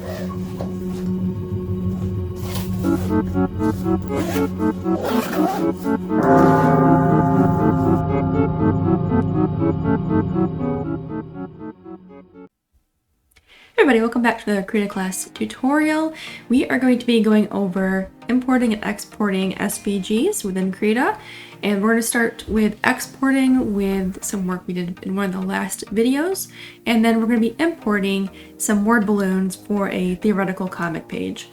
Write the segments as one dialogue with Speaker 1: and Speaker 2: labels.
Speaker 1: Hey everybody, welcome back to the Krita class tutorial. We are going to be going over importing and exporting SVGs within Krita, and we're going to start with exporting with some work we did in one of the last videos, and then we're going to be importing some word balloons for a theoretical comic page.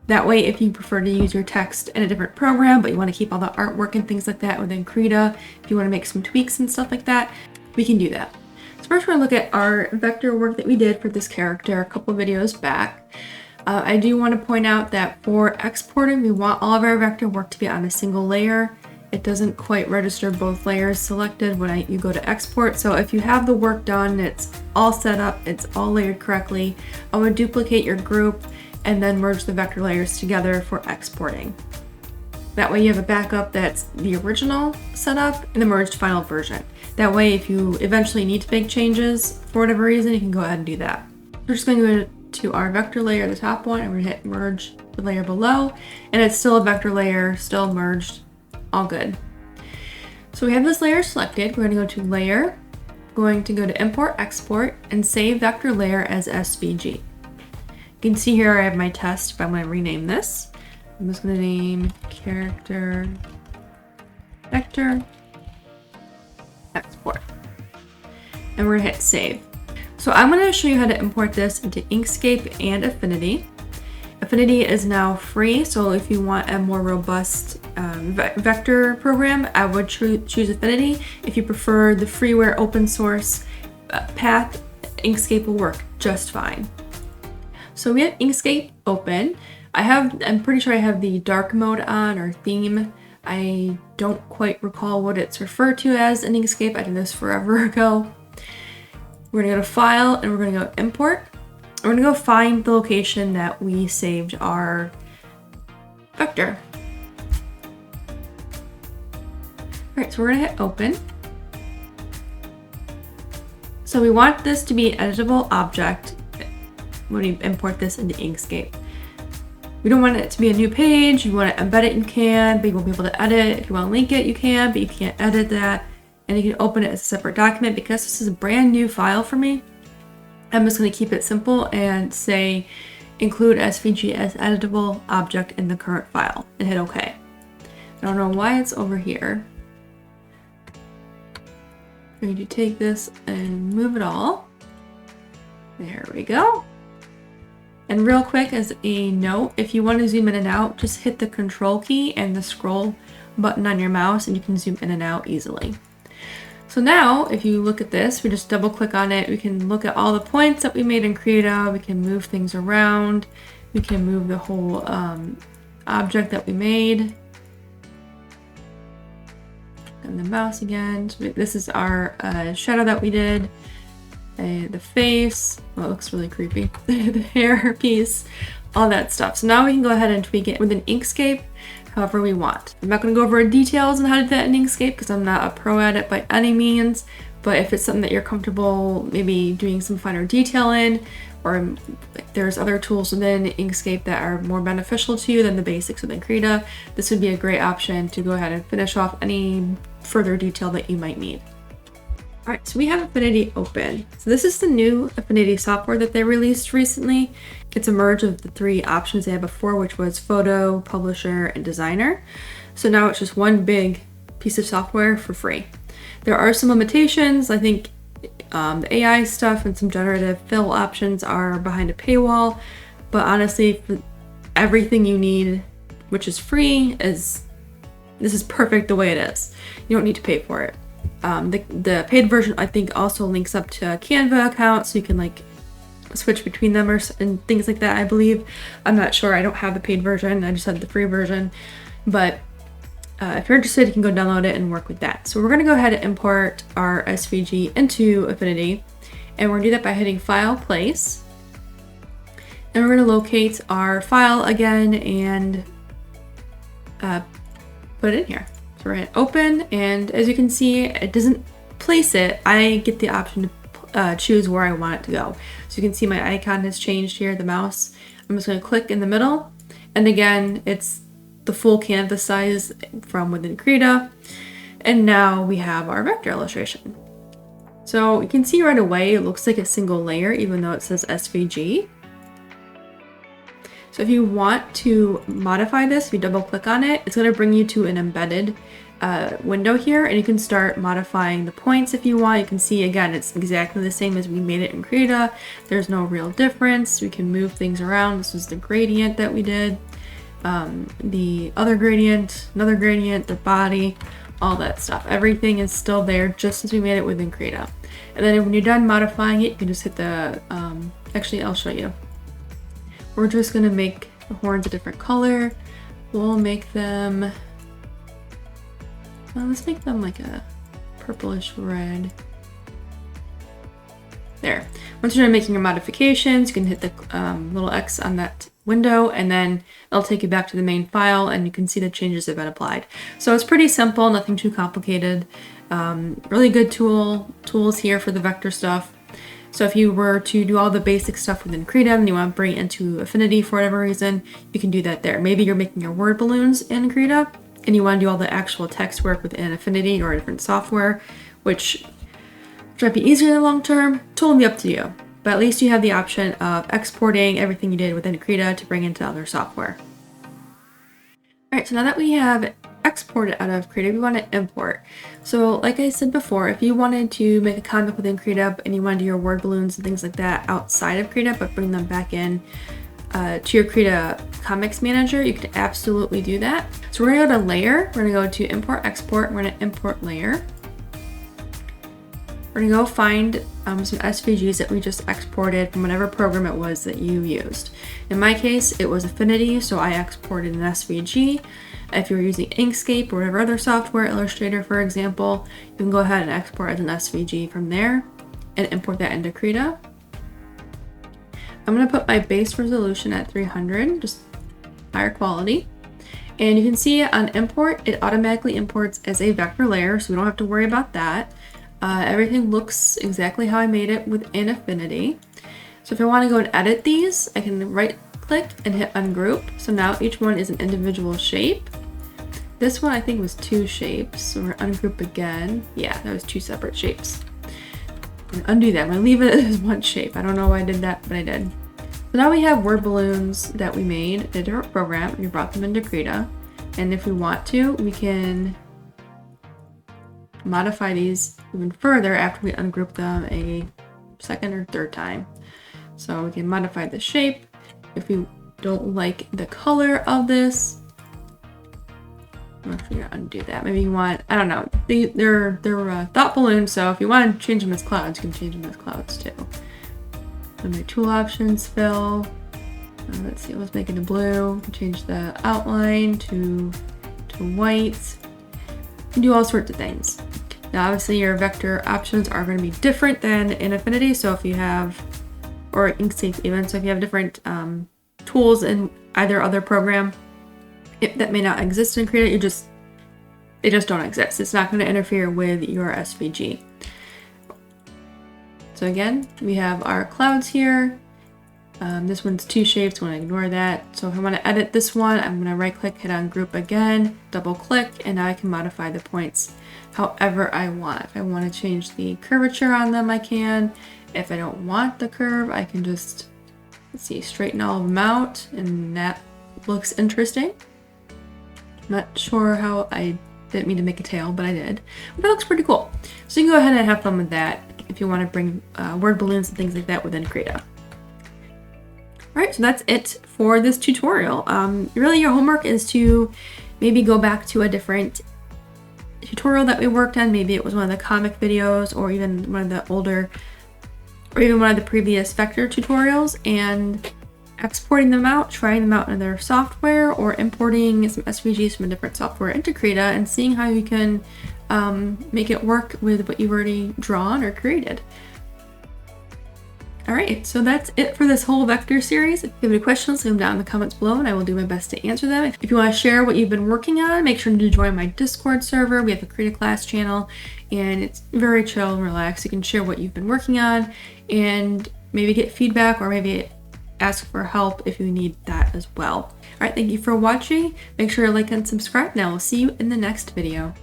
Speaker 1: That way, if you prefer to use your text in a different program, but you want to keep all the artwork and things like that within Krita, if you want to make some tweaks and stuff like that, we can do that. So first we're going to look at our vector work that we did for this character a couple videos back. I do want to point out that for exporting, we want all of our vector work to be on a single layer. It doesn't quite register both layers selected when you go to export. So if you have the work done, it's all set up, it's all layered correctly, I would duplicate your group and then merge the vector layers together for exporting. That way you have a backup that's the original setup and the merged final version. That way if you eventually need to make changes for whatever reason, you can go ahead and do that. We're just going to go to our vector layer, the top one, and we're going to hit merge the layer below, and it's still a vector layer, still merged, all good. So we have this layer selected. We're going to go to layer, going to go to import, export, and save vector layer as SVG. You can see here I have my test, but I'm going to rename this. I'm just going to name character vector export. And we're going to hit save. So I'm going to show you how to import this into Inkscape and Affinity. Affinity is now free, so if you want a more robust vector program, I would choose Affinity. If you prefer the freeware open source path, Inkscape will work just fine. So we have Inkscape open. I'm pretty sure I have the dark mode on, or theme. I don't quite recall what it's referred to as in Inkscape. I did this forever ago. We're gonna go to File and we're gonna go Import. We're gonna go find the location that we saved our vector. Alright, so we're gonna hit Open. So we want this to be an editable object when we import this into Inkscape. We don't want it to be a new page. You want to embed it, you can, but you won't be able to edit. If you want to link it, you can, but you can't edit that. And you can open it as a separate document. Because this is a brand new file for me, I'm just going to keep it simple and say include SVG as editable object in the current file and hit OK. I don't know why it's over here. I'm going to take this and move it all. There we go. And real quick as a note, if you want to zoom in and out, just hit the control key and the scroll button on your mouse and you can zoom in and out easily. So now if you look at this, we just double click on it, we can look at all the points that we made in Krita, we can move things around, we can move the whole object that we made. And the mouse again. So this is our shadow that we did. The face, well, it looks really creepy, the hair piece, all that stuff. So now we can go ahead and tweak it within Inkscape however we want. I'm not going to go over details on how to do that in Inkscape because I'm not a pro at it by any means, but if it's something that you're comfortable maybe doing some finer detail in, or there's other tools within Inkscape that are more beneficial to you than the basics within Krita, this would be a great option to go ahead and finish off any further detail that you might need. Alright, so we have Affinity open. So this is the new Affinity software that they released recently. It's a merge of the three options they had before, which was Photo, Publisher, and Designer. So now it's just one big piece of software for free. There are some limitations. I think the AI stuff and some generative fill options are behind a paywall, but honestly, for everything you need, which is free, this is perfect the way it is. You don't need to pay for it. The paid version I think also links up to a Canva account, so you can like switch between them and things like that, I believe. I'm not sure, I don't have the paid version, I just have the free version, but if you're interested, you can go download it and work with that. So we're going to go ahead and import our SVG into Affinity, and we're going to do that by hitting File, Place, and we're going to locate our file again and put it in here. So we're going to open, and as you can see, it doesn't place it. I get the option choose where I want it to go. So you can see my icon has changed here, the mouse. I'm just going to click in the middle, and again, it's the full canvas size from within Krita. And now we have our vector illustration. So you can see right away, it looks like a single layer, even though it says SVG. So if you want to modify this, if you double click on it, it's going to bring you to an embedded window here, and you can start modifying the points if you want. You can see again, it's exactly the same as we made it in Krita. There's no real difference. We can move things around. This was the gradient that we did. The other gradient, another gradient, the body, all that stuff. Everything is still there just as we made it within Krita. And then when you're done modifying it, you can just hit the, actually I'll show you. We're just gonna make the horns a different color. We'll make them, well, let's make them like a purplish red. There. Once you're done making your modifications, you can hit the little X on that window, and then it'll take you back to the main file, and you can see the changes have been applied. So it's pretty simple, nothing too complicated. Really good tools here for the vector stuff. So if you were to do all the basic stuff within Krita and you want to bring it into Affinity for whatever reason, you can do that there. Maybe you're making your word balloons in Krita and you want to do all the actual text work within Affinity or a different software, which might be easier in the long term, totally up to you. But at least you have the option of exporting everything you did within Krita to bring into other software. All right, so now that we have exported out of Krita, we want to import. So like I said before, if you wanted to make a comic within Krita and you want to do your word balloons and things like that outside of Krita, but bring them back in to your Krita comics manager, you can absolutely do that. So we're going to go to layer, we're going to go to import export, we're going to import layer. We're going to go find some SVGs that we just exported from whatever program it was that you used. In my case, it was Affinity, so I exported an SVG. If you're using Inkscape or whatever other software, Illustrator for example, you can go ahead and export as an SVG from there and import that into Krita. I'm going to put my base resolution at 300, just higher quality. And you can see on import, it automatically imports as a vector layer, so we don't have to worry about that. Everything looks exactly how I made it within Affinity. So if I want to go and edit these, I can right click and hit ungroup. So now each one is an individual shape. This one I think was 2 shapes, so we're ungroup again. Yeah, that was 2 separate shapes. I'm gonna undo that. I'm gonna leave it as 1 shape. I don't know why I did that, but I did. So now we have word balloons that we made in a different program. We brought them into Krita, and if we want to, we can modify these even further after we ungroup them a second or third time. So we can modify the shape. If we don't like the color of this, I'm actually gonna undo that. Maybe you want, I don't know, they're thought balloons, so if you want to change them as clouds, you can change them as clouds too. So my tool options, fill, let's see, let's make it a blue, change the outline to white. You can do all sorts of things. Now obviously your vector options are going to be different than in Affinity, so if you have, or Inkscape even, so if you have different tools in either other program that may not exist in Krita, they just don't exist. It's not going to interfere with your SVG. So again, we have our clouds here. This one's 2 shapes, I'm going to ignore that. So if I want to edit this one, I'm going to right click, hit on group again, double click, and now I can modify the points however I want. If I want to change the curvature on them, I can. If I don't want the curve, I can just, let's see, straighten all of them out, and that looks interesting. Not sure how, I didn't mean to make a tail, but I did. But it looks pretty cool. So you can go ahead and have fun with that if you want to bring word balloons and things like that within Krita. Alright, so that's it for this tutorial. Really your homework is to maybe go back to a different tutorial that we worked on. Maybe it was one of the comic videos, or even one of the older, or even one of the previous vector tutorials, and exporting them out, trying them out in their software, or importing some SVGs from a different software into Krita and seeing how you can make it work with what you've already drawn or created. All right, so that's it for this whole vector series. If you have any questions, leave them down in the comments below and I will do my best to answer them. If you want to share what you've been working on, make sure to join my Discord server. We have a Krita class channel and it's very chill and relaxed. You can share what you've been working on and maybe get feedback or maybe ask for help if you need that as well. All right, thank you for watching. Make sure to like and subscribe. Now we'll see you in the next video.